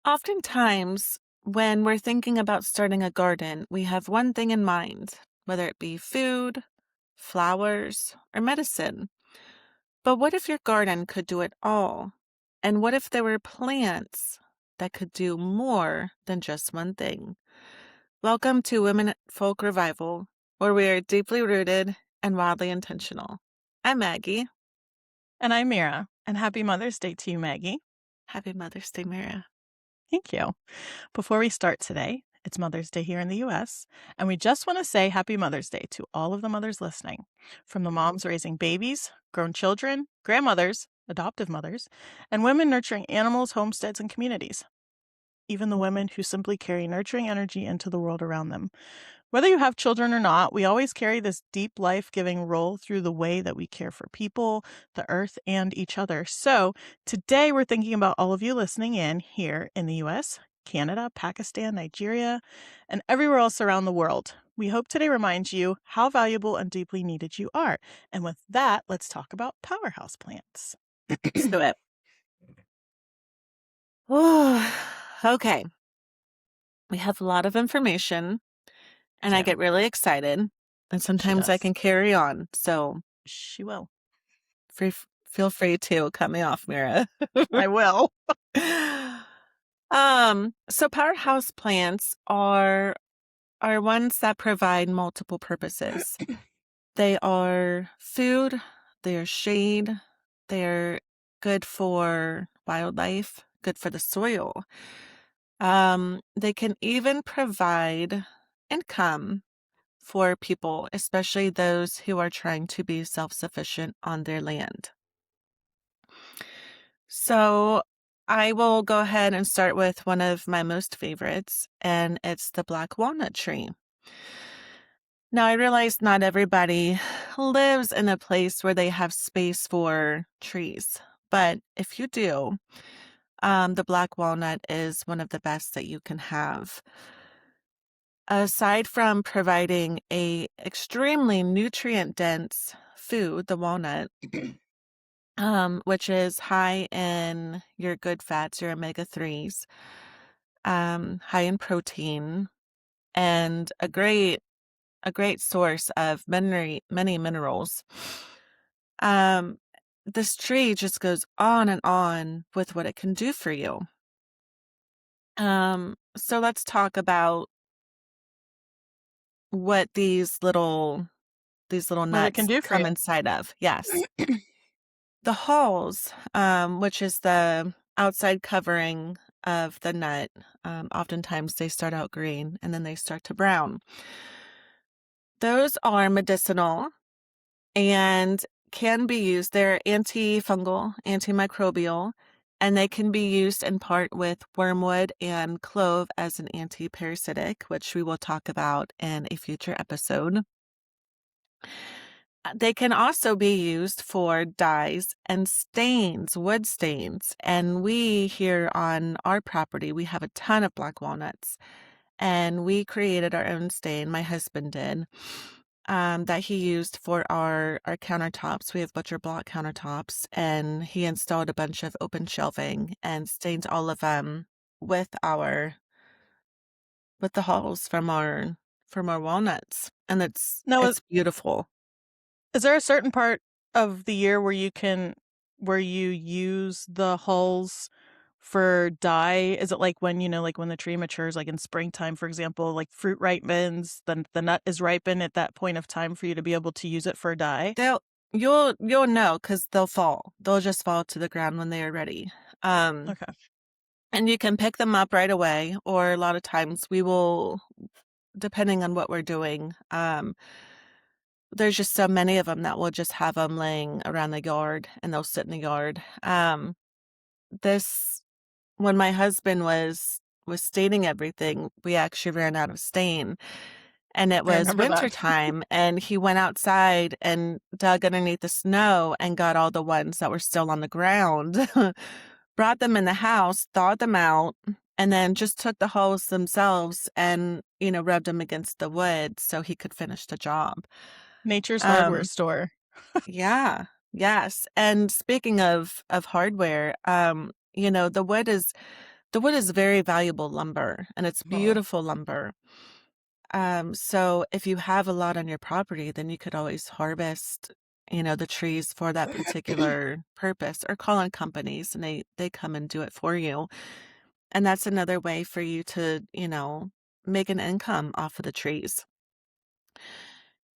Oftentimes, when we're thinking about starting a garden, we have one thing in mind, whether it be food, flowers, or medicine. But what if your garden could do it all? And what if there were plants that could do more than just one thing? Welcome to Womenfolk Revival, where we are deeply rooted and wildly intentional. I'm Maggie. And I'm Mira. And happy Mother's Day to you, Maggie. Happy Mother's Day, Mara. Thank you. Before we start today, it's Mother's Day here in the US, and we just want to say Happy Mother's Day to all of the mothers listening, from the moms raising babies, grown children, grandmothers, adoptive mothers, and women nurturing animals, homesteads, and communities. Even the women who simply carry nurturing energy into the world around them. Whether you have children or not, we always carry this deep life-giving role through the way that we care for people, the earth, and each other. So today we're thinking about all of you listening in here in the US, Canada, Pakistan, Nigeria, and everywhere else around the world. We hope today reminds you how valuable and deeply needed you are. And with that, let's talk about powerhouse plants. Let's do it. Oh, okay. We have a lot of information, and I Yeah, get really excited, and she sometimes I does. can carry on. So She will. feel free to cut me off, Mira. I will. So powerhouse plants are ones that provide multiple purposes. They are food, they are shade, they're good for wildlife, good for the soil. They can even provide income for people, especially those who are trying to be self-sufficient on their land. So I will go ahead and start with one of my most favorites, and it's the black walnut tree. Now, I realize not everybody lives in a place where they have space for trees, but if you do, the black walnut is one of the best that you can have. Aside from providing a extremely nutrient-dense food, the walnut, which is high in your good fats, your omega-3s, high in protein, and a great source of many minerals. Um, this tree just goes on and on with what it can do for you. So let's talk about what these little What it can nuts do for come you. inside of. Yes. The hulls, which is the outside covering of the nut, oftentimes they start out green and then they start to brown. Those are medicinal and can be used. They're antifungal, antimicrobial, and they can be used in part with wormwood and clove as an antiparasitic, which we will talk about in a future episode. They can also be used for dyes and stains, wood stains. And we here on our property, we have a ton of black walnuts. And we created our own stain, my husband did, that he used for our countertops. We have butcher block countertops, and he installed a bunch of open shelving and stained all of them with the hulls from our walnuts. And it's Now, it's beautiful. is there a certain part of the year where you use the hulls for dye? Is it like when, like when the tree matures, like in springtime, for example, like fruit ripens, then the nut is ripened at that point of time for you to be able to use it for dye? They'll you'll know because they'll fall. They'll just fall to the ground when they are ready. Um, Okay. and you can pick them up right away, or a lot of times we will, depending on what we're doing. There's just so many of them that we'll just have them laying around the yard, and they'll sit in the yard. This when my husband was staining everything, we actually ran out of stain. And it I was remember that. wintertime, and he went outside and dug underneath the snow and got all the ones that were still on the ground, brought them in the house, thawed them out, and then just took the hulls themselves and, rubbed them against the wood so he could finish the job. Nature's hardware Um, store. yeah, yes. And speaking of hardware, the wood is The wood is very valuable lumber, and it's Huh. beautiful lumber. So if you have a lot on your property, then you could always harvest, the trees for that particular purpose, or call on companies and they come and do it for you. And that's another way for you to, make an income off of the trees.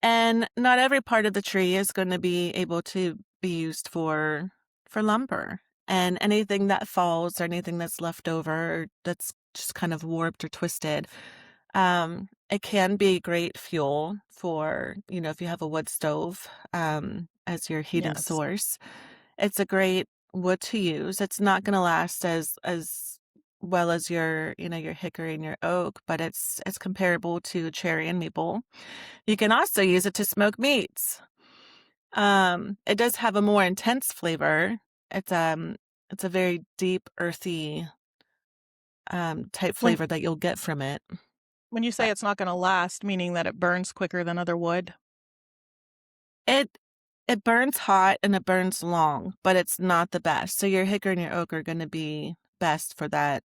And not every part of the tree is going to be able to be used for lumber. And anything that falls or anything that's left over or that's just kind of warped or twisted, it can be great fuel for, if you have a wood stove as your heating Yes. source. It's a great wood to use. It's not going to last as well as your hickory and your oak, but it's comparable to cherry and maple. You can also use it to smoke meats. It does have a more intense flavor. It's a very deep, earthy type When flavor that you'll get from it. when you say But it's not gonna last, meaning that it burns quicker than other wood? it it burns hot and it burns long, but it's not the best. So your hickory and your oak are going to be best for that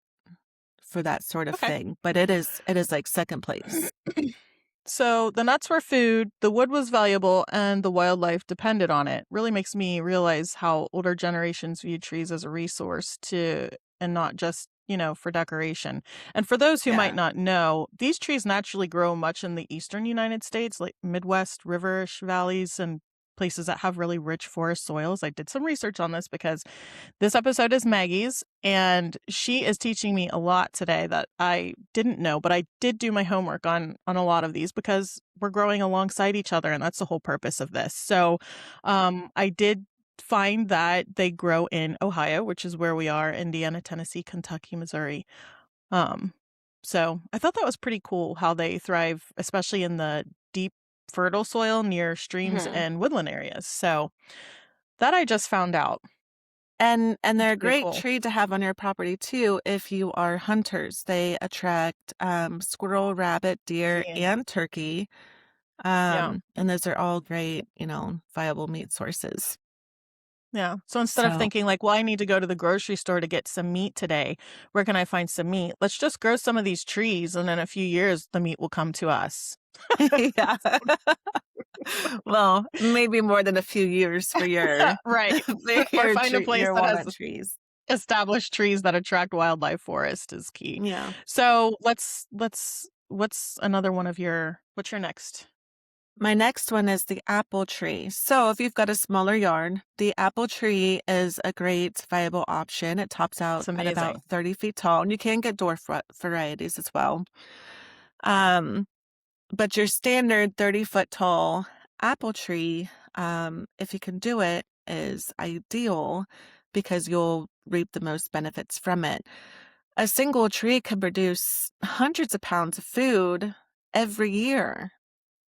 sort of Okay. thing. But it is like second place. So the nuts were food, the wood was valuable, and the wildlife depended on it. Really makes me realize how older generations viewed trees as a resource to and not just, for decoration. And for those who might Yeah. not know, these trees naturally grow much in the eastern United States, like Midwest, riverish valleys, and places that have really rich forest soils. I did some research on this because this episode is Maggie's, and she is teaching me a lot today that I didn't know, but I did do my homework on a lot of these because we're growing alongside each other, and that's the whole purpose of this. So, I did find that they grow in Ohio, which is where we are, Indiana, Tennessee, Kentucky, Missouri. Um, so I thought that was pretty cool how they thrive, especially in the deep, fertile soil near streams Mhm. and woodland areas. So that I just found out. And It's they're a pretty great cool. tree to have on your property too if you are hunters. They attract squirrel, rabbit, deer, Yeah. and turkey. Yeah. And those are all great, viable meat sources. Yeah. So instead of So thinking like, well, I need to go to the grocery store to get some meat today, where can I find some meat? Let's just grow some of these trees, and in a few years, the meat will come to us. yeah. Well, maybe more than a few years for your Right. for Or find a place your that has walnut trees. established trees that attract wildlife forest is key. Yeah. So what's another one of what's your next? My next one is the apple tree. So if you've got a smaller yard, the apple tree is a great viable option. It tops out It's at about amazing. 30 feet tall, and you can get dwarf varieties as well. Um, but your standard 30-foot tall apple tree, if you can do it, is ideal because you'll reap the most benefits from it. A single tree can produce hundreds of pounds of food every year.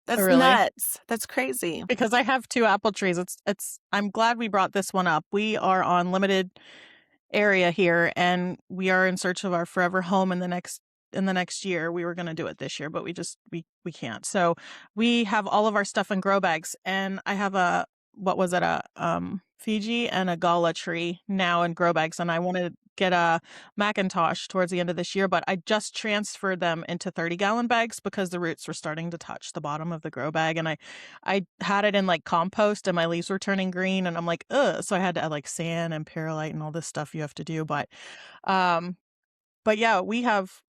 Oh, That's really? nuts. That's crazy. Because I have two apple trees. It's I'm glad we brought this one up. We are on limited area here, and we are in search of our forever home in the next year. We were going to do it this year, but we can't. So we have all of our stuff in grow bags, and I have a what was it, a Fiji and a Gala tree now in grow bags, and I want to get a Macintosh towards the end of this year, but I just transferred them into 30-gallon bags because the roots were starting to touch the bottom of the grow bag, and I had it in like compost, and my leaves were turning green, and I'm like, ugh. So I had to add like sand and perlite and all this stuff you have to do. Um, but yeah, we have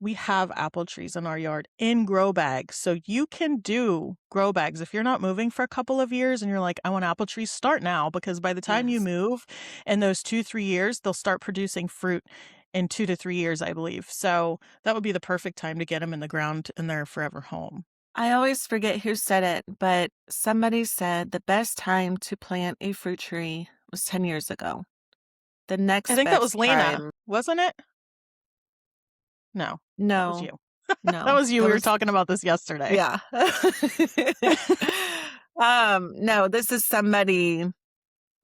apple trees in our yard in grow bags. So you can do grow bags if you're not moving for a couple of years and you're like, I want apple trees, start now, because by the time you Yes. move in those 2-3 years, they'll start producing fruit in 2 to 3 years, I believe. So that would be the perfect time to get them in the ground in their forever home. I always forget who said it, but somebody said the best time to plant a fruit tree was 10 years ago. The I next think that was best Lena, time, wasn't it? No, that was no, you. That no, was you. that We were was, talking about this yesterday. yeah. No, this is somebody,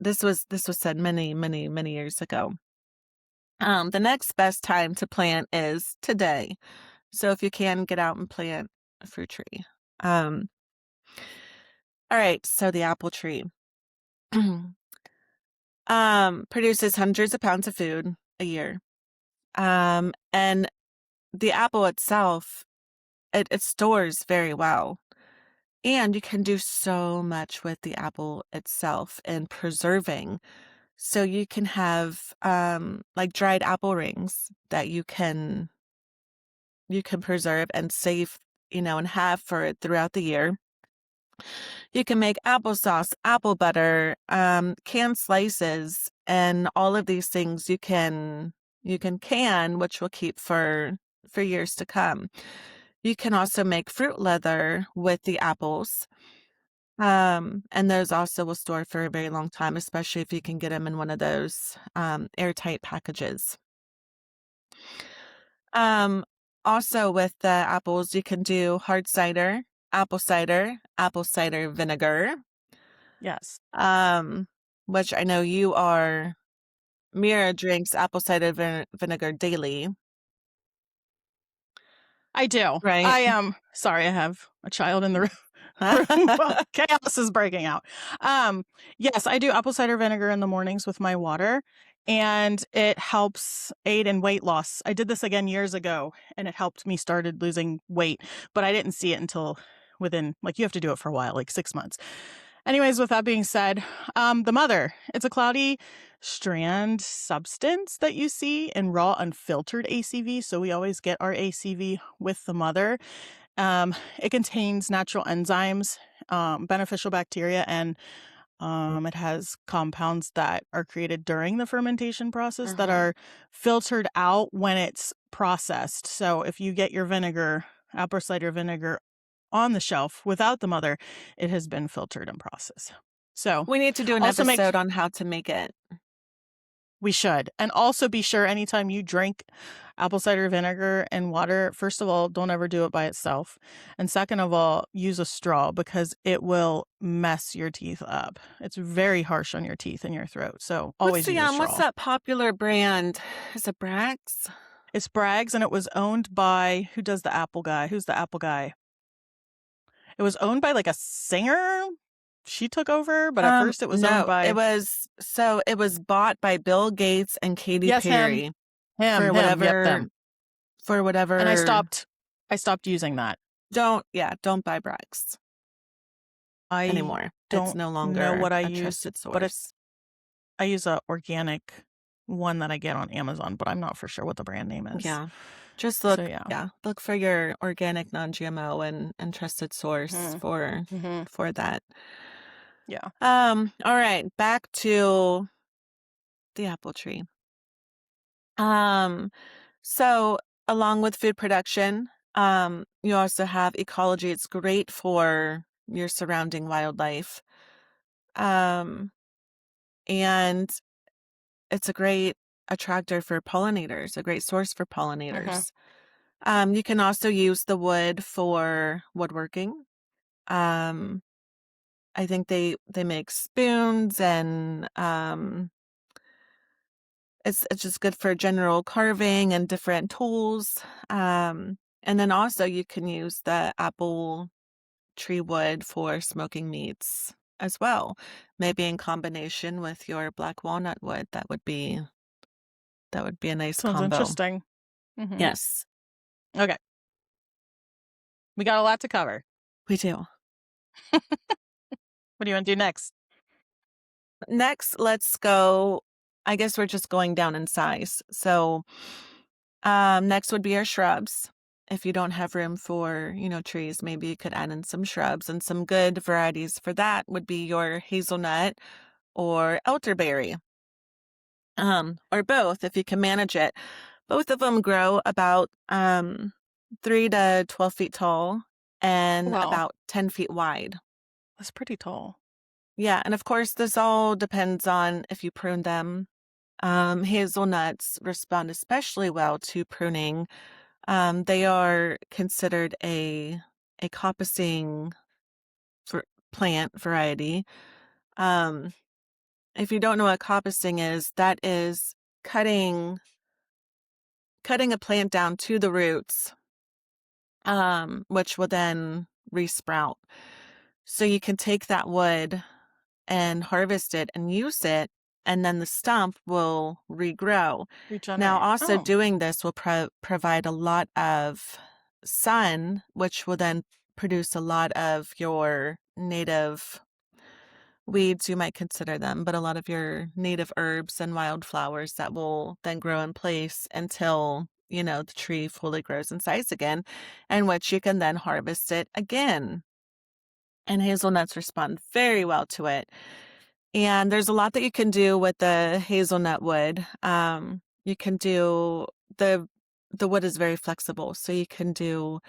this was said many, many, many years ago. The next best time to plant is today. So if you can get out and plant a fruit tree. Um, all right, so the apple tree. Produces hundreds of pounds of food a year. And the apple itself, it stores very well. And you can do so much with the apple itself in preserving. So you can have like dried apple rings that you can preserve and save, and have for throughout the year. You can make applesauce, apple butter, canned slices, and all of these things you can, which will keep for years to come. You can also make fruit leather with the apples. And those also will store for a very long time, especially if you can get them in one of those airtight packages. Um, Also with the apples, you can do hard cider, apple cider vinegar, Yes. um, which I know you are. Mira drinks apple cider vinegar daily, I do. right? I am sorry, I have a child in the room. Well, chaos is breaking out. Yes, I do apple cider vinegar in the mornings with my water, and it helps aid in weight loss. I did this again years ago, and it helped me started losing weight, but I didn't see it until within, like, you have to do it for a while, like 6 months. Anyways, with that being said, the mother, it's a cloudy strand substance that you see in raw unfiltered ACV. So we always get our ACV with the mother. It contains natural enzymes, beneficial bacteria, and it has compounds that are created during the fermentation process that Uh-huh. are filtered out when it's processed. So if you get your vinegar, apple cider vinegar, on the shelf without the mother, it has been filtered and processed. So We need to do an also make episode on how to make it. we should. And also be sure anytime you drink apple cider vinegar and water, first of all, don't ever do it by itself. And second of all, use a straw because it will mess your teeth up. It's very harsh on your teeth and your throat. So always use a What's straw. that popular brand? Is it Bragg's? It's Bragg's, and it was owned by who does the Apple guy? Who's the Apple guy? It was owned by like a singer. She took over, but at first it was owned No, by it was bought by Bill Gates and Katy yes, him. Perry Him, for him, yep, whatever them. for And whatever. I stopped using that. Don't buy Bragg's I anymore. It's don't no know longer what I a use, trusted but source. I use a organic one that I get on Amazon, but I'm not for sure what the brand name is. Yeah. Just So yeah. look for your organic non-GMO and trusted source Hmm. for Hmm. for that. Yeah. All right, back to the apple tree. Um, so along with food production, you also have ecology. It's great for your surrounding wildlife. Um, and it's a great attractor for pollinators, a great source for Hmm. pollinators. You can also use the wood for woodworking. Um, I think they make spoons and it's just good for general carving and different tools. And then also you can use the apple tree wood for smoking meats as well. Maybe in combination with your black walnut wood. That would be a nice Sounds combo. interesting. Hmm. Yes, Okay. We got a lot to cover. we do. What do you want to do next? Next, let's go. I guess we're just going down in size. So, next would be our shrubs. If you don't have room for, trees, maybe you could add in some shrubs, and some good varieties for that would be your hazelnut or elderberry, or both if you can manage it. Both of them grow about 3 to 12 feet tall and Wow, about 10 feet wide. that's pretty tall. Yeah, and of course, this all depends on if you prune them. Hazelnuts respond especially well to pruning. They are considered a coppicing plant variety. Um, if you don't know what coppicing is, that is cutting a plant down to the roots, which will then resprout. So you can take that wood and harvest it and use it and then the stump will regrow. Now, Regenerate. also Oh, doing this will provide a lot of sun, which will then produce a lot of your native weeds, you might consider them, but a lot of your native herbs and wildflowers that will then grow in place until, the tree fully grows in size again, and which you can then harvest it again. And hazelnuts respond very well to it. And there's a lot that you can do with the hazelnut wood. You can do the wood is very flexible, so you can do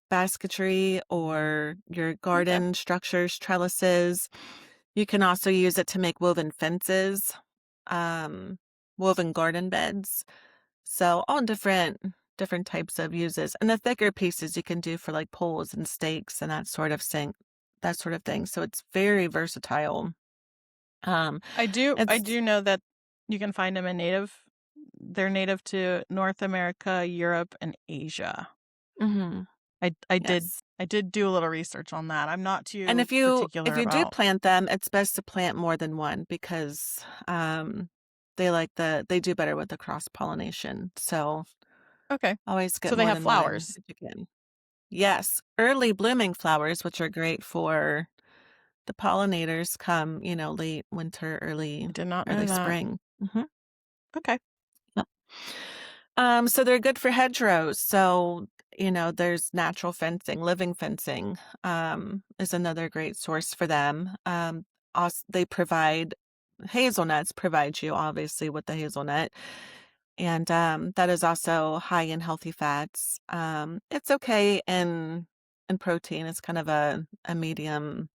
basketry or your okay. garden structures, trellises. You can also use it to make woven fences, um, woven garden beds. So all different types of uses. And the thicker pieces you can do for like poles and stakes and that sort of thing. So it's very versatile. Um, I it's do know that you can find them they're native to North America, Europe, and Asia. mhm, yes. I did do a little research on that. I'm not And too if particular you do about. plant them, it's best to plant more than one because they do better with the cross pollination. So Okay. always get So they more have than one flowers. if you can. Yes, early blooming flowers, which are great for the pollinators, come, late winter, I early did not know early that. spring. Mhm. Okay. Yep. So they're good for hedgerows. So, there's natural fencing, living fencing, is another great source for them. Also, hazelnuts provide you obviously with the hazelnut. And that is also high in healthy fats. It's okay in protein. It's kind of a medium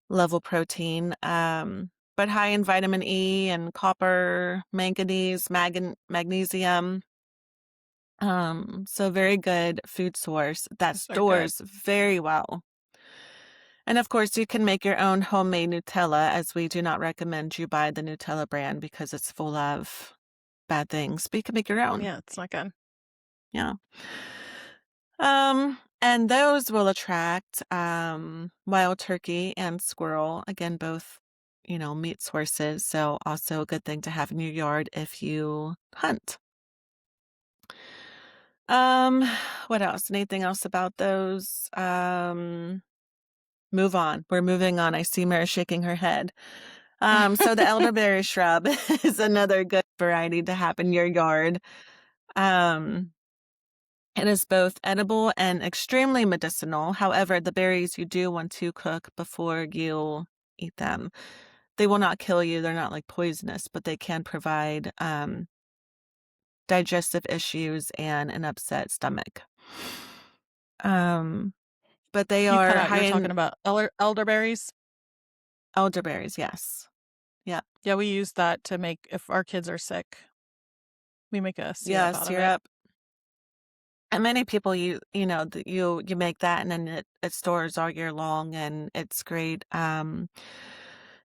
level protein. But high in vitamin E and copper, manganese, magnesium. So very good food source that Those are good. stores very well. And of course, you can make your own homemade Nutella, as we do not recommend you buy the Nutella brand because it's full of bad things, but you can make your own. Yeah, it's not good. Yeah. And those will attract wild turkey and squirrel, again, both, meat sources. So also a good thing to have in your yard if you hunt. Um, what else? Anything else about those? Move on. We're moving on. I see Mara shaking her head. So the elderberry shrub is another good variety to have in your yard. Um, it is both edible and extremely medicinal. However, the berries you do want to cook before you eat them. They will not kill you. They're not like poisonous, but they can provide digestive issues and an upset stomach. Um, but they You cut are out. high You're talking in about elderberries. elderberries. Yes. Yeah. Yeah, we use that to make if our kids are sick. We make a Yeah. syrup out of it. Syrup. And many people you make that and then it stores all year long and it's great.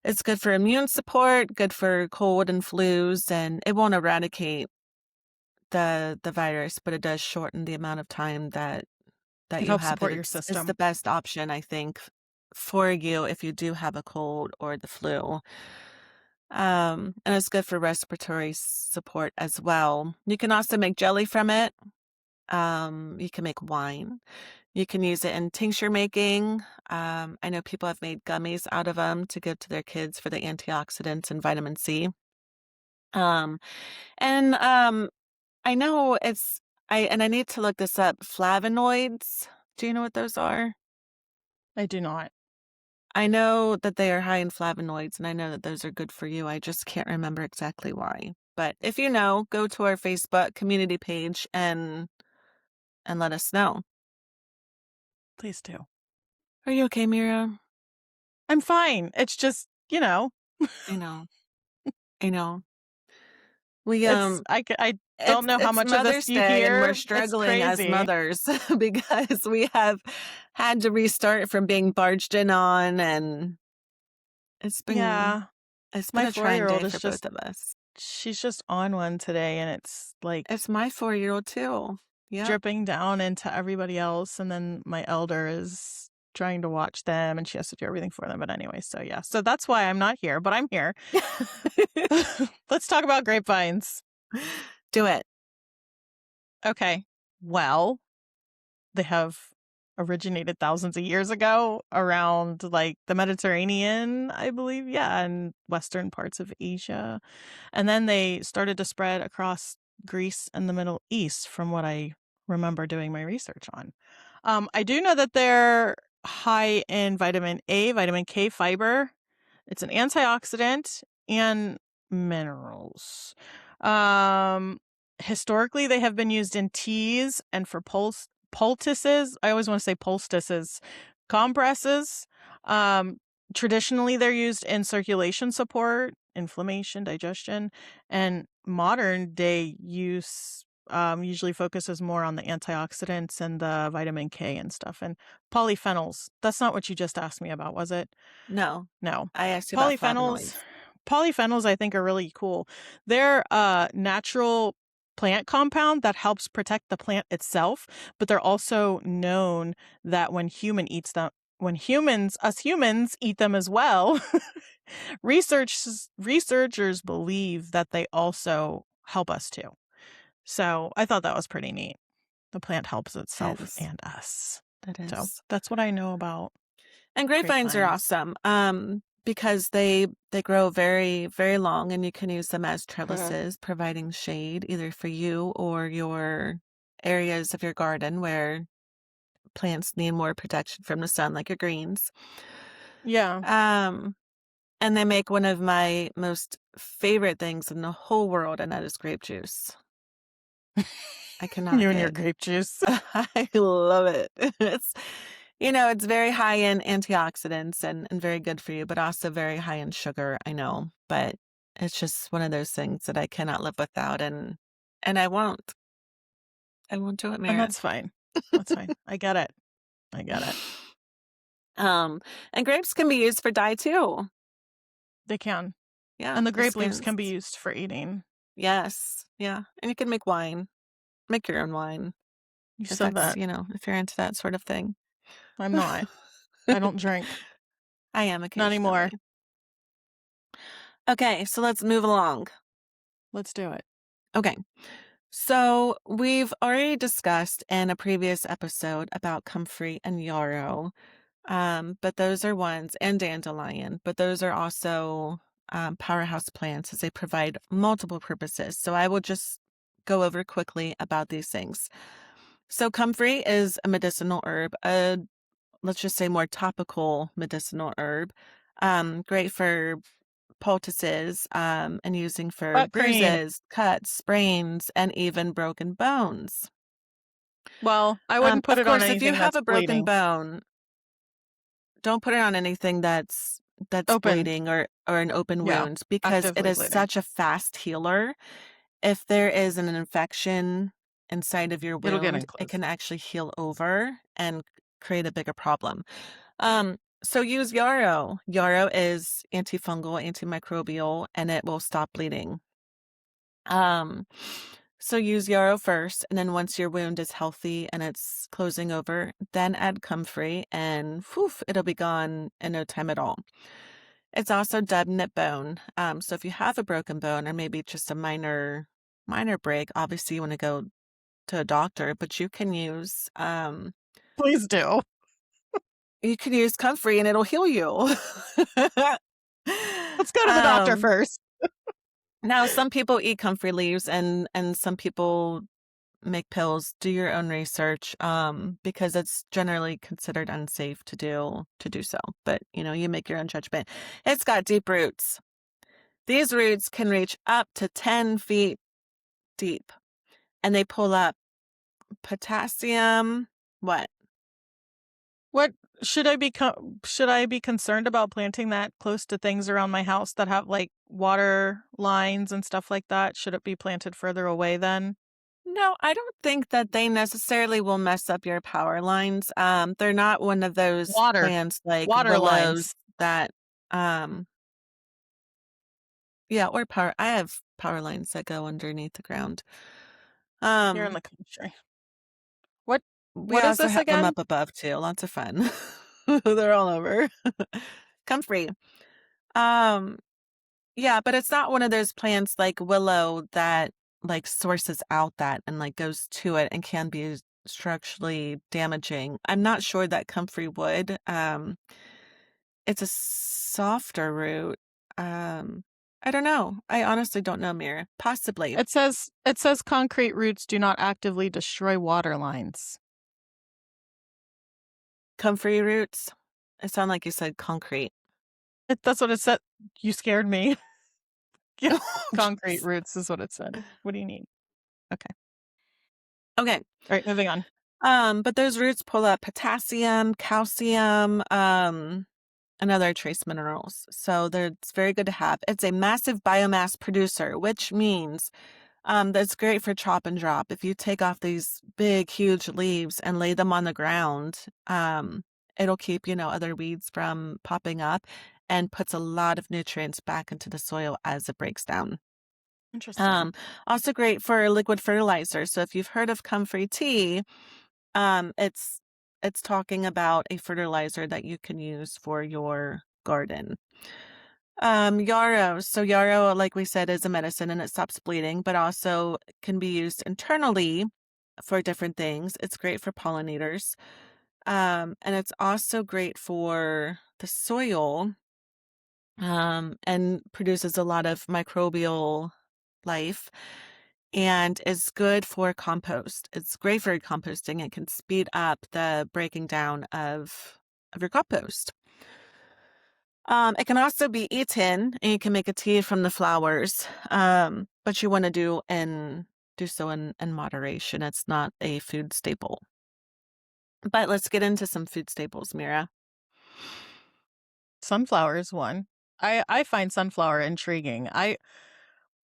It's good for immune support, good for cold and flus, and it won't eradicate the virus, but it does shorten the amount of time that It you helps have it. support your It's the system. best option, I think, for you if you do have a cold or the flu. And it's good for respiratory support as well. You can also make jelly from it. You can make wine. You can use it in tincture making. I know people have made gummies out of them to give to their kids for the antioxidants and vitamin C. Um, and I know I need to look this up. Flavonoids. Do you know what those are? I do not. I know that they are high in flavonoids, and I know that those are good for you. I just can't remember exactly why. But if you know, go to our Facebook community page and let us know. Please do. Are you okay, Mira? I'm fine. It's just, I know. I know. We I don't know how it's much of this Mother's you Day and we're hear. It's struggling as crazy. mothers because we have had to restart from being barged in on and it's been Yeah. it's been My a trying 4-year-old day is for both of us. she's just on one today and it's like It's my 4-year-old too. Yep. dripping down into everybody else. And then my elder is trying to watch them, and she has to do everything for them. But anyway, so yeah. So that's why I'm not here, but I'm here. Let's talk about grapevines. Do it. Okay. Well, they have originated thousands of years ago around like the Mediterranean, I believe. Yeah, and western parts of Asia. And then they started to spread across Greece and the Middle East, from what I remember doing my research on. I do know that they're high in vitamin A, vitamin K fiber. It's an antioxidant and minerals. Um, Historically, they have been used in teas and for poultices. I always want to say poultices, compresses. Um, Traditionally, they're used in circulation support, inflammation, digestion, and modern day use usually focuses more on the antioxidants and the vitamin K and stuff. And polyphenols. That's not what you just asked me about, was it? No, No. I asked you about Polyphenols, flavonoids. polyphenols I think are really cool. They're a natural plant compound that helps protect the plant itself, but they're also known that when humans eat them as well, researchers believe that they also help us too. So I thought that was pretty neat. The plant helps That itself is. and us. That So is. that's what I know about And grapevines are grapevines. awesome. Because they grow very, very long and you can use them as trellises, providing shade either for you or your areas of your garden where plants need more protection from the sun, like your greens. Yeah. Um, and they make one of my most favorite things in the whole world, and that is grape juice. I cannot You and your get grape juice. I love it. It's very high in antioxidants and very good for you, but also very high in sugar, I know. But it's just one of those things that I cannot live without and I won't. I won't do it, And Mira. that's fine. That's fine. I get it. I get it. Um, and grapes can be used for dye too. They can. Yeah, And the the grape leaves skins. can be used for eating. Yes. Yeah. And you can make wine. Make your own wine. You If said that's, that. if you're into that sort of thing. I'm not. I don't drink. I am Not anymore. occasionally. Okay, so let's move along. Let's do it. Okay. So we've already discussed in a previous episode about comfrey and yarrow, but those are ones, and dandelion, but those are also powerhouse plants as they provide multiple purposes. So I will just go over quickly about these things. So comfrey is a medicinal herb, let's just say more topical medicinal herb, great for poultices, and using for Butt cream. bruises, cuts, sprains, and even broken bones. Well, I wouldn't put Of it on course, if you anything have that's a broken bleeding. bone, don't put it on anything that's Open. bleeding or an open Yeah. wound because it Actively is bleeding. such a fast healer. If there is an infection inside of your It'll get wound, it can enclosed. actually heal over and create a bigger problem. So use yarrow. Yarrow is antifungal, antimicrobial, and it will stop bleeding. Um, so use yarrow first, and then once your wound is healthy and it's closing over, then add comfrey, and whew, it'll be gone in no time at all. It's also dead knit bone. So if you have a broken bone or maybe just a minor break, obviously you want to go to a doctor, but Please do. you can use comfrey and it'll heal you. Let's go to the doctor um, first. Now some people eat comfrey leaves and some people make pills. Do your own research, because it's generally considered unsafe to do so. But you make your own judgment. It's got deep roots. These roots can reach up to 10 feet deep, and they pull up potassium. What? What should I be concerned about planting that close to things around my house that have like water lines and stuff like that? Should it be planted further away then? No, I don't think that they necessarily will mess up your power lines. They're not one of those Water. plants like Water willows lines. that, yeah, or power. I have power lines that go underneath the ground. Here in Um, the country. What we what is also this have them again? up above too. Lots of fun. They're all over. Comfrey. Um, yeah, but it's not one of those plants like willow that like sources out that and like goes to it and can be structurally damaging. I'm not sure that comfrey would. It's a softer root. Um, I don't know. I honestly don't know, Mira. Possibly. It says concrete roots do not actively destroy water lines. Comfrey roots. It sounded like you said concrete. That's what it said. You scared me. Yeah, concrete Jeez. roots is what it said. What do you need? Okay. Okay. All right, moving on. But those roots pull up potassium, calcium, and other trace minerals. So it's very good to have. It's a massive biomass producer, which means that's great for chop and drop. If you take off these big, huge leaves and lay them on the ground, it'll keep, other weeds from popping up and puts a lot of nutrients back into the soil as it breaks down. Interesting. Um, Also great for liquid fertilizer. So if you've heard of comfrey tea, it's talking about a fertilizer that you can use for your garden. Yarrow. So yarrow, like we said, is a medicine and it stops bleeding, but also can be used internally for different things. It's great for pollinators. And it's also great for the soil, and produces a lot of microbial life and is good for compost. It's great for composting. It can speed up the breaking down of your compost. It can also be eaten, and you can make a tea from the flowers. But you want to do so in moderation. It's not a food staple. But let's get into some food staples, Mira. Sunflower is one. I find sunflower intriguing.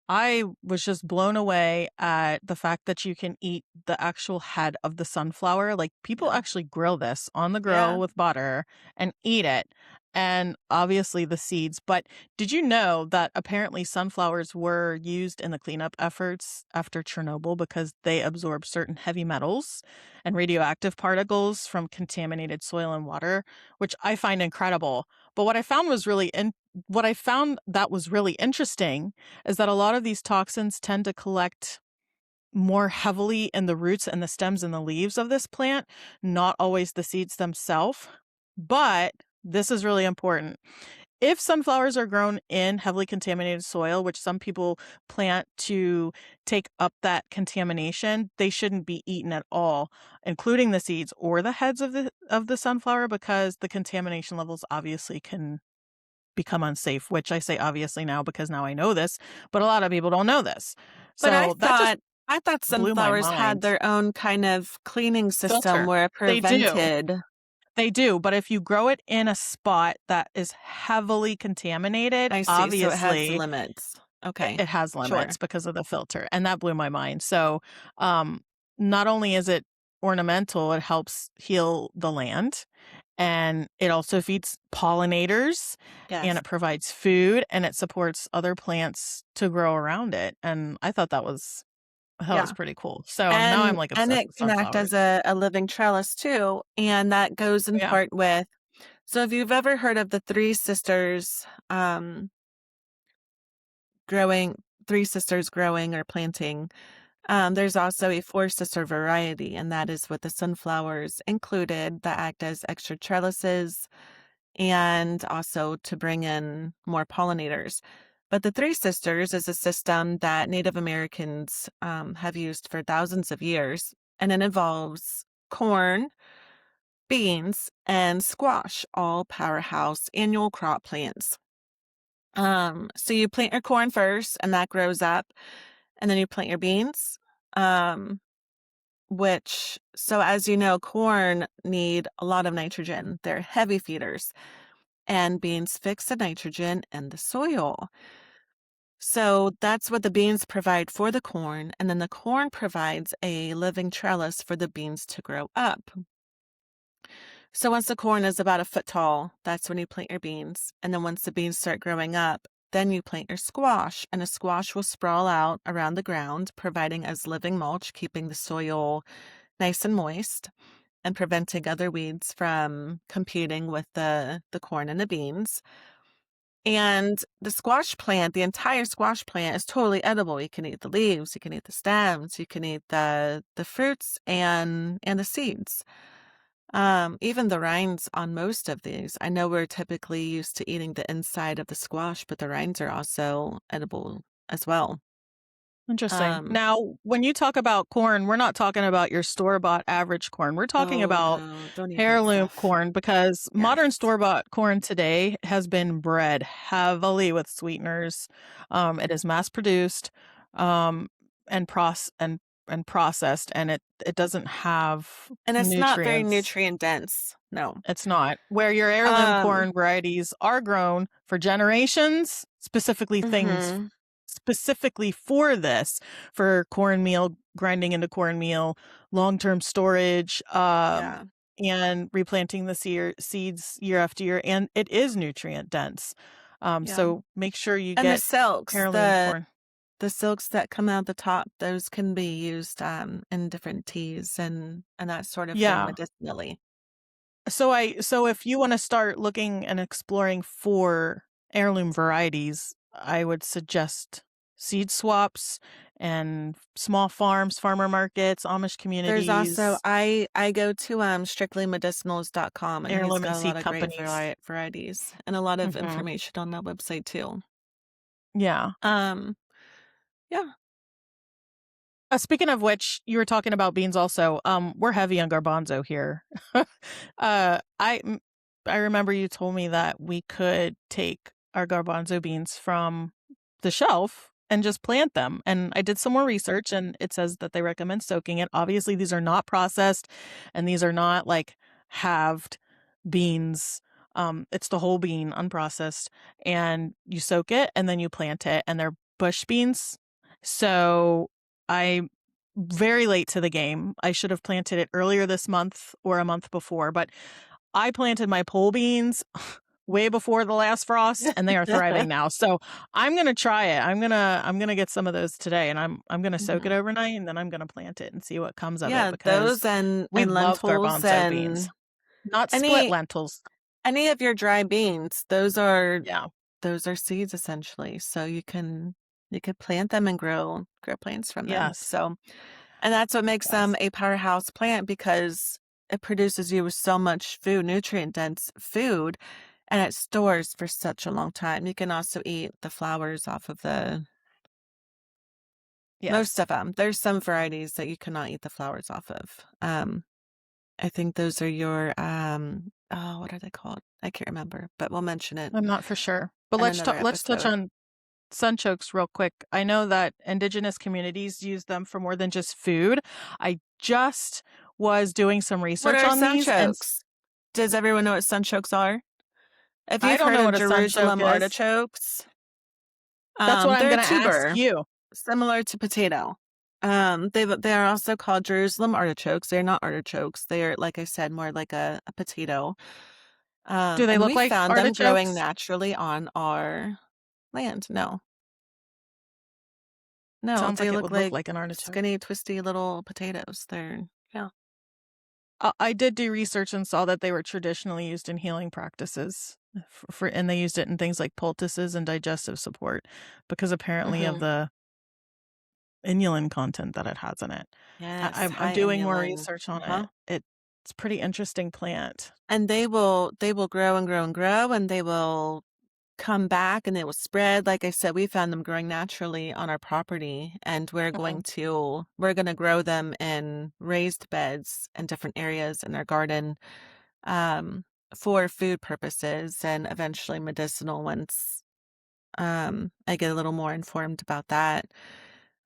I was just blown away at the fact that you can eat the actual head of the sunflower. Like, people Yeah. actually grill this on the Yeah. grill with butter and eat it. And obviously the seeds. But did you know that apparently sunflowers were used in the cleanup efforts after Chernobyl because they absorb certain heavy metals and radioactive particles from contaminated soil and water, which I find incredible. But what I found that was really interesting is that a lot of these toxins tend to collect more heavily in the roots and the stems and the leaves of this plant, not always the seeds themselves. But this is really important. If sunflowers are grown in heavily contaminated soil, which some people plant to take up that contamination, they shouldn't be eaten at all, including the seeds or the heads of the sunflower, because the contamination levels obviously can become unsafe, which I say obviously now because now I know this, but a lot of people don't know this. But So that just I thought blew my sunflowers had mind. their own kind of cleaning system Filter. where it They do. prevented. They do. But if you grow it in a spot that is heavily contaminated, I see. So it has obviously limits. it Okay. it has Sure. limits because of the filter. And that blew my mind. So um, not only is it ornamental, it helps heal the land. And it also feeds pollinators, and Yes. it provides food, and it supports other plants to grow around it. And I thought it was Yeah. pretty cool. So now I'm And like and obsessed it with can act as sunflowers. a living trellis too. And that goes in Yeah. part with, so if you've ever heard of the three sisters growing growing or planting, there's also a four sister variety, and that is with the sunflowers included that act as extra trellises and also to bring in more pollinators. But the Three Sisters is a system that Native Americans have used for thousands of years, and it involves corn, beans, and squash, all powerhouse annual crop plants. So you plant your corn first, and that grows up, and then you plant your beans. Um, so as you know, corn need a lot of nitrogen. They're heavy feeders, and beans fix the nitrogen in the soil. So that's what the beans provide for the corn, and then the corn provides a living trellis for the beans to grow up. So once the corn is about a foot tall, that's when you plant your beans. And then once the beans start growing up, then you plant your squash, and a squash will sprawl out around the ground, providing as living mulch, keeping the soil nice and moist. and preventing other weeds from competing with the corn and the beans. And the squash plant, the entire squash plant is totally edible. You can eat the leaves, you can eat the stems, you can eat the fruits and the seeds. Even the rinds on most of these. I know we're typically used to eating the inside of the squash, but the rinds are also edible as well. Interesting. Um, Now, when you talk about corn, we're not talking about your store-bought average corn. We're talking oh about no, don't eat that heirloom stuff. corn because Yes. modern store-bought corn today has been bred heavily with sweeteners. It is mass-produced, um, and processed, and it doesn't have And it's not very nutrients. nutrient dense. No. It's not. Where your heirloom Um, corn varieties are grown for generations, specifically things mhm. specifically for this, for cornmeal, grinding into cornmeal, long-term storage, Yeah. and replanting the seeds year after year. And it is nutrient dense. Yeah. So make sure you And the get silks, heirloom corn. the silks that come out the top, those can be used in different teas and that sort of thing Yeah. medicinally. So if you want to start looking and exploring for heirloom varieties, I would suggest seed swaps and small farms, farmer markets, Amish There's also communities, I go to strictlymedicinals.com and he's heirloom and got a lot seed of great companies. varieties and a lot of Hmm. information on that website too. Yeah. Um, yeah, Speaking of which, you were talking about beans also. We're heavy on garbanzo here. I remember you told me that we could take our garbanzo beans from the shelf and just plant them. And I did some more research, and it says that they recommend soaking it. Obviously, these are not processed, and these are not like halved beans. It's the whole bean, unprocessed, and you soak it and then you plant it, and they're bush beans. So I'm very late to the game. I should have planted it earlier this month or a month before, but I planted my pole beans way before the last frost and they are thriving now. So I'm going to try it. I'm going to get some of those today and I'm going to soak it mhm. overnight and then I'm going to plant it and see what comes of it Yeah, because those we and love lentils garbanzo beans. and Not split any lentils. any of your dry beans. Yeah. Those are seeds essentially. So you could plant them and grow plants from them. Yes. So and that's what makes them Yes. a powerhouse plant because it produces you with so much food, nutrient dense food, and it stores for such a long time. You can also eat the flowers off of the most Yes. of them. There's some varieties that you cannot eat the flowers off of. I think those are your oh, what are they called? I can't remember, but we'll mention it I'm not for sure. But in another let's touch episode. on Sunchokes real quick. I know that indigenous communities use them for more than just food. I just was doing some What research are on these and sunchokes? Does everyone know what sunchokes are? If I you've don't heard know of what a sunchoke Jerusalem is. artichokes, That's what I'm they're a going to ask tuber, you. similar to potato. They are also called Jerusalem artichokes. They're not artichokes. They are, like I said, more like a potato. Do they And look we like found them growing artichokes? naturally on our land. No, Sounds they like it look would look like like an artichoke. skinny, twisty little potatoes. Yeah. I did do research and saw that they were traditionally used in healing practices and they used it in things like poultices and digestive support because apparently of Hmm. the inulin content that it has in it. Yes, I'm high doing more inulin. research on Uh-huh. it. It's a pretty interesting plant. And they will grow and grow and grow, and they will come back and they will spread. Like I said, we found them growing naturally on our property, and Mhm. we're going to grow them in raised beds in different areas in our garden, um, for food purposes and eventually medicinal once I get a little more informed about that.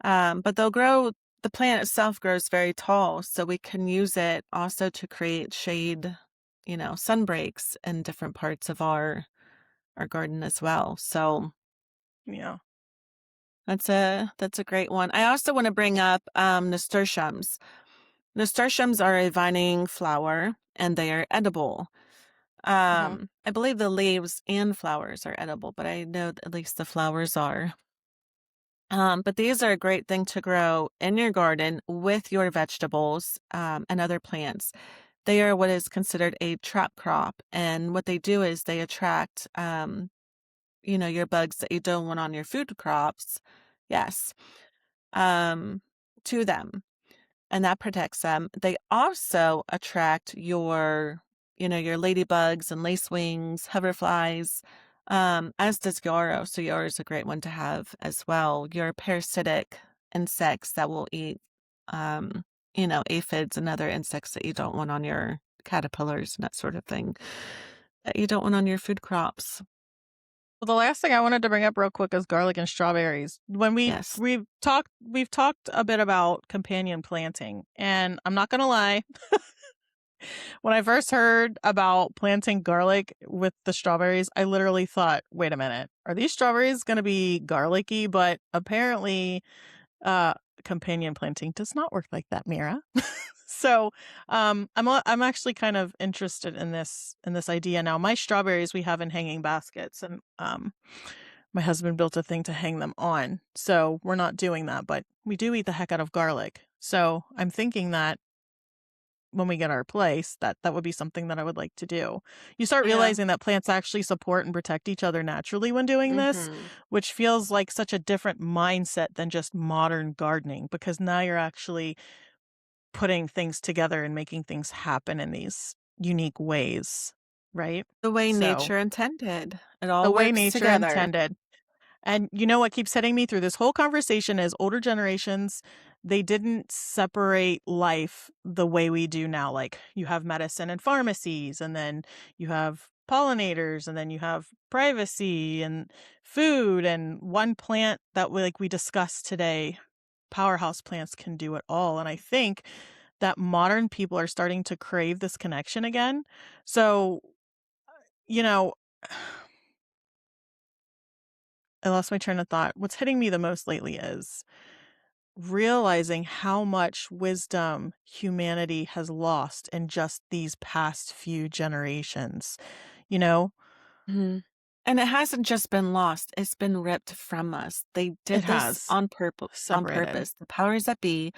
But the plant itself grows very tall, so we can use it also to create shade, sun breaks in different parts of our garden as well. So Yeah. that's a great one. I also want to bring up nasturtiums. Nasturtiums are a vining flower and they are edible. Mhm. I believe the leaves and flowers are edible, but I know that at least the flowers are. But these are a great thing to grow in your garden with your vegetables and other plants They are what is considered a trap crop, and what they do is they attract, your bugs that you don't want on your food crops. Yes, um, to them, and that protects them. They also attract your ladybugs and lacewings, hoverflies, as does yarrow. So yarrow is a great one to have as well. Your parasitic insects that will eat, um, aphids and other insects that you don't want on your caterpillars and that sort of thing that you don't want on your food crops. Well, the last thing I wanted to bring up real quick is garlic and strawberries. When Yes. we've talked a bit about companion planting, and I'm not gonna lie, when I first heard about planting garlic with the strawberries, I literally thought, wait a minute, are these strawberries gonna be garlicky? But apparently, uh, companion planting does not work like that, Mira. So, I'm actually kind of interested in this idea now. My strawberries we have in hanging baskets, and my husband built a thing to hang them on. So we're not doing that, but we do eat the heck out of garlic. So I'm thinking that when we get our place, that would be something that I would like to do. You start Yeah. realizing that plants actually support and protect each other naturally when doing this, Mhm. which feels like such a different mindset than just modern gardening, because now you're actually putting things together and making things happen in these unique ways, right? The way So, nature intended. It the all way works nature together. intended. And you know what keeps hitting me through this whole conversation is older generations, they didn't separate life the way we do now. Like you have medicine and pharmacies, and then you have pollinators, and then you have privacy and food, and one plant that we discussed today, powerhouse plants can do it all. And I think that modern people are starting to crave this connection again. So, you know, I lost my train of thought. What's hitting me the most lately is realizing how much wisdom humanity has lost in just these past few generations, you know? Mhm. And it hasn't just been lost, it's been ripped from us. They It did this has on separated. purpose. The powers that be,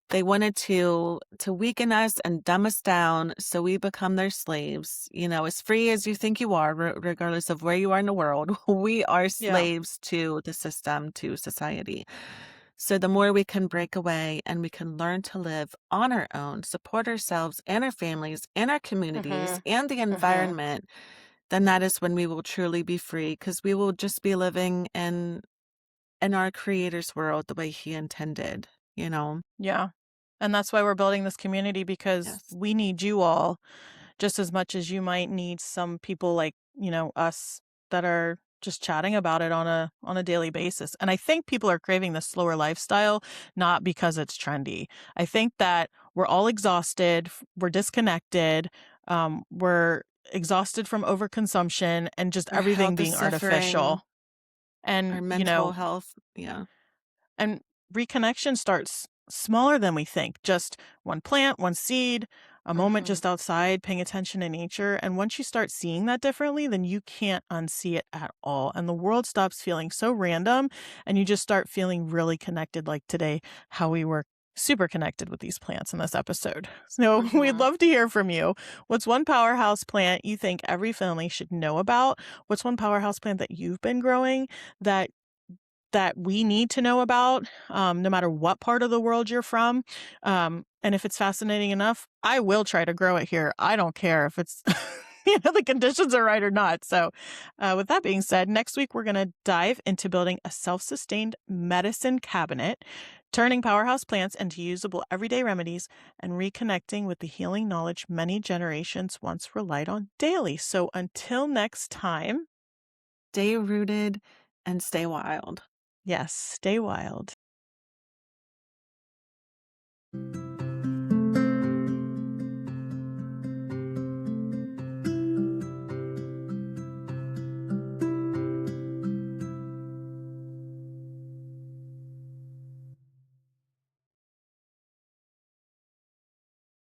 they wanted to weaken us and dumb us down so we become their slaves. As free as you think you are, regardless of where you are in the world, we are Yeah. slaves to the system, to society. So the more we can break away and we can learn to live on our own, support ourselves and our families and our communities Mhm. and the Mhm. environment, then that is when we will truly be free because we will just be living in our creator's world the way he intended, you know? Yeah. And that's why we're building this community, because Yes. we need you all just as much as you might need some people like, us that are just chatting about it on a daily basis. And I think people are craving the slower lifestyle not because it's trendy. I think that we're all exhausted, we're disconnected, we're exhausted from overconsumption and just Our everything health is being suffering, artificial. And, our mental health, yeah. and reconnection starts smaller than we think. Just one plant, one seed, a moment Mhm. just outside, paying attention to nature. And once you start seeing that differently, then you can't unsee it at all. And the world stops feeling so random, and you just start feeling really connected, like today, how we were super connected with these plants in this episode. So we'd Mhm. love to hear from you. What's one powerhouse plant you think every family should know about? What's one powerhouse plant that you've been growing that we need to know about, no matter what part of the world you're from. And if it's fascinating enough, I will try to grow it here. I don't care if it's, the conditions are right or not. So, with that being said, next week we're going to dive into building a self sustained medicine cabinet, turning powerhouse plants into usable everyday remedies, and reconnecting with the healing knowledge many generations once relied on daily. So, until next time, Stay rooted and stay wild. yes, stay wild.